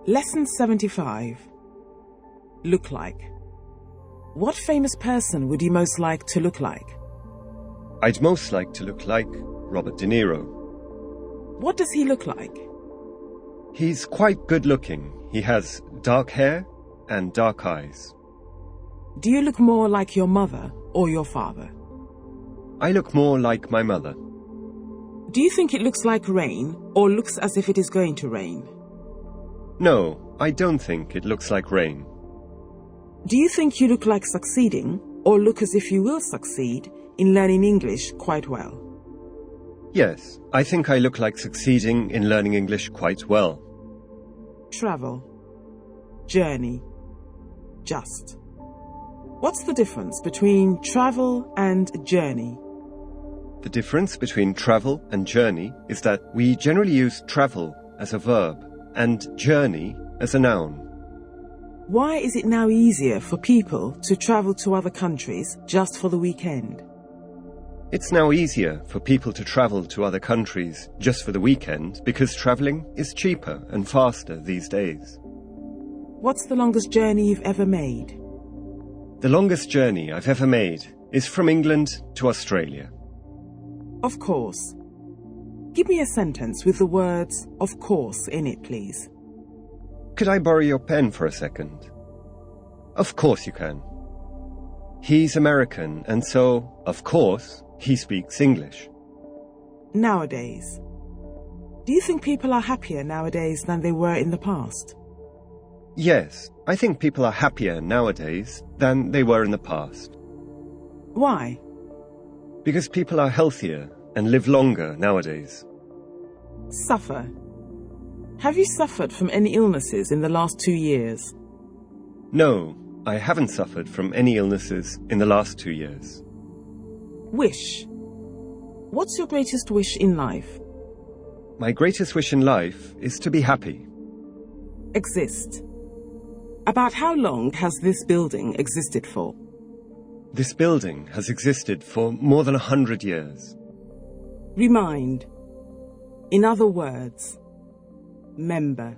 Lesson 75. Look like. What famous person would you most like to look like? I'd most like to look like Robert De Niro. What does he look like? He's quite good looking. He has dark hair and dark eyes. Do you look more like your mother or your father? I look more like my mother. Do you think it looks like rain or looks as if it is going to rain? No, I don't think it looks like rain. Do you think you look like succeeding or look as if you will succeed in learning English quite well? Yes, I think I look like succeeding in learning English quite well. Travel. Journey. Just. What's the difference between travel and journey? The difference between travel and journey is that we generally use travel as a verb and journey as a noun. Why is it now easier for people to travel to other countries just for the weekend? It's now easier for people to travel to other countries just for the weekend because travelling is cheaper and faster these days. What's the longest journey you've ever made? The longest journey I've ever made is from England to Australia. Of course. Give me a sentence with the words "of course" in it, please. Could I borrow your pen for a second? Of course you can. He's American, and so, of course, he speaks English. Nowadays. Do you think people are happier nowadays than they were in the past? Yes, I think people are happier nowadays than they were in the past. Why? Because people are healthier and live longer nowadays. Suffer. Have you suffered from any illnesses in the last 2 years? No, I haven't suffered from any illnesses in the last 2 years. Wish. What's your greatest wish in life? My greatest wish in life is to be happy. Exist. About how long has this building existed for? This building has existed for more than 100 years. Remind. In other words, member.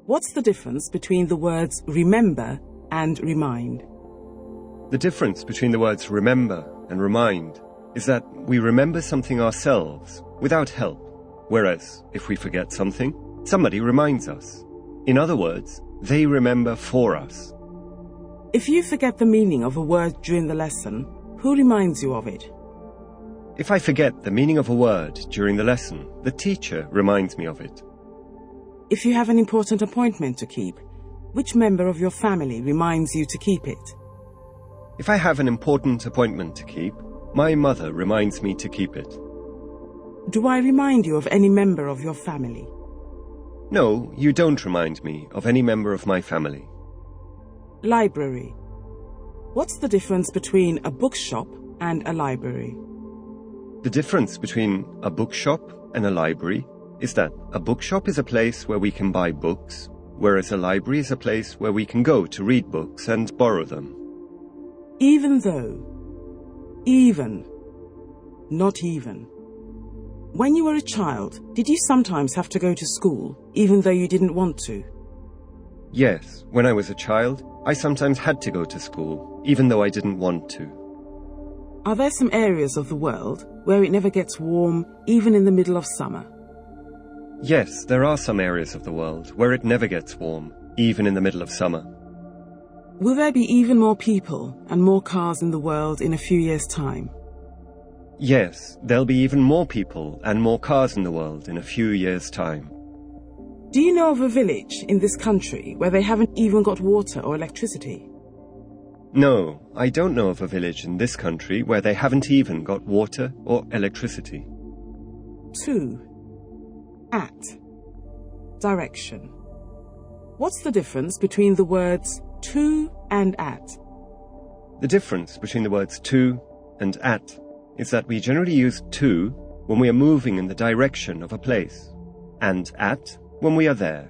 What's the difference between the words remember and remind? The difference between the words remember and remind is that we remember something ourselves without help, whereas if we forget something, somebody reminds us. In other words, they remember for us. If you forget the meaning of a word during the lesson, who reminds you of it? If I forget the meaning of a word during the lesson, the teacher reminds me of it. If you have an important appointment to keep, which member of your family reminds you to keep it? If I have an important appointment to keep, my mother reminds me to keep it. Do I remind you of any member of your family? No, you don't remind me of any member of my family. Library. What's the difference between a bookshop and a library? The difference between a bookshop and a library is that a bookshop is a place where we can buy books, whereas a library is a place where we can go to read books and borrow them. Even though. Even. Not even. When you were a child, did you sometimes have to go to school, even though you didn't want to? Yes, when I was a child, I sometimes had to go to school, even though I didn't want to. Are there some areas of the world where it never gets warm, even in the middle of summer? Yes, there are some areas of the world where it never gets warm, even in the middle of summer. Will there be even more people and more cars in the world in a few years' time? Yes, there'll be even more people and more cars in the world in a few years' time. Do you know of a village in this country where they haven't even got water or electricity? No, I don't know of a village in this country where they haven't even got water or electricity. 2. At. Direction. What's the difference between the words to and at? The difference between the words to and at is that we generally use to when we are moving in the direction of a place, and at when we are there.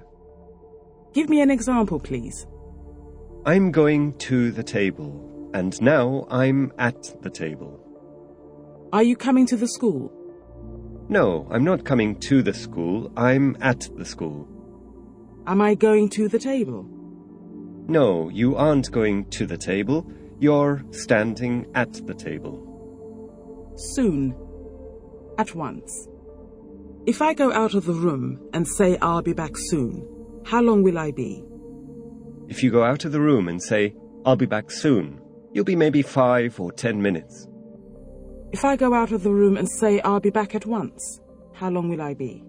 Give me an example, please. I'm going to the table, and now I'm at the table. Are you coming to the school? No, I'm not coming to the school, I'm at the school. Am I going to the table? No, you aren't going to the table. You're standing at the table. Soon. At once. If I go out of the room and say I'll be back soon, how long will I be? If you go out of the room and say, I'll be back soon, you'll be maybe 5 or 10 minutes. If I go out of the room and say I'll be back at once, how long will I be?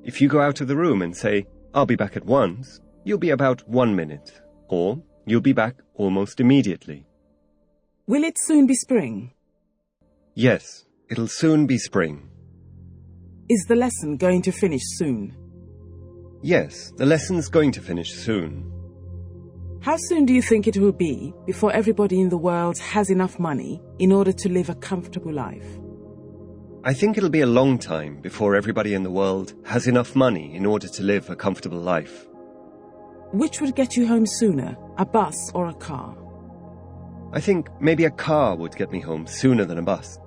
If you go out of the room and say, I'll be back at once, you'll be about 1 minute, or you'll be back almost immediately. Will it soon be spring? Yes, it'll soon be spring. Is the lesson going to finish soon? Yes, the lesson's going to finish soon. How soon do you think it will be before everybody in the world has enough money in order to live a comfortable life? I think it'll be a long time before everybody in the world has enough money in order to live a comfortable life. Which would get you home sooner, a bus or a car? I think maybe a car would get me home sooner than a bus.